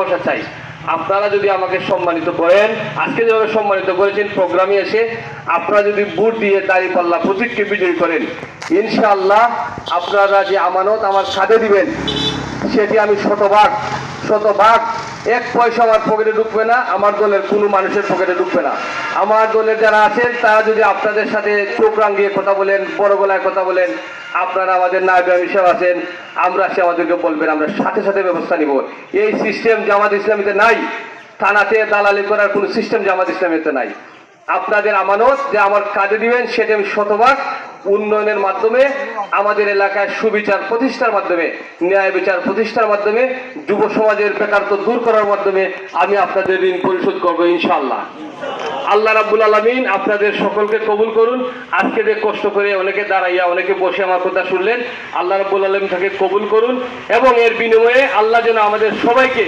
বসা চাই। আপনারা যদি আমাকে সম্মানিত করেন, আজকে যেভাবে সম্মানিত করেছেন প্রোগ্রামে এসে, আপনারা যদি ভোট দিয়ে দাঁড়িপাল্লা প্রতীককে বিজয়ী করেন, ইনশাআল্লাহ আপনারা যে আমানত আমার কাঁধে দিবেন সেটি আমি শতভাগ এক পয়সা আমার পকেটে ঢুকবে না, আমার দলের কোনো মানুষের পকেটে ঢুকবে না। আমার দলের যারা আছেন তারা যদি আপনাদের সাথে চোখ রাঙিয়ে কথা বলেন, বড় গলায় কথা বলেন, আপনারা আমাদের নায়ক হিসাব আছেন, আমরা সে আমাদেরকে বলবেন, আমরা সাথে সাথে ব্যবস্থা নিব। এই সিস্টেম জামাত ইসলামীতে নাই, থানাতে দালালি করার কোনো সিস্টেম জামাত ইসলামীতে নাই। আপনাদের আমানত যে আমার কাজে দিবেন সেটা আমি শতভাগ উন্নয়নের মাধ্যমে, আমাদের এলাকায় সুবিচার প্রতিষ্ঠার মাধ্যমে, ন্যায় বিচার প্রতিষ্ঠার মাধ্যমে, যুব সমাজের বেকারত্ব দূর করার মাধ্যমে আমি আপনাদের ঋণ পরিশোধ করবো ইনশাআল্লাহ। আল্লাহ রাব্বুল আলামিন আপনাদের সকলকে কবুল করুন। আজকে যে কষ্ট করে অনেকে দাঁড়াইয়া অনেকে বসে আমার কথা শুনলেন, আল্লাহ রাব্বুল আলামিন তাকে কবুল করুন এবং এর বিনিময়ে আল্লাহ যেন আমাদের সবাইকে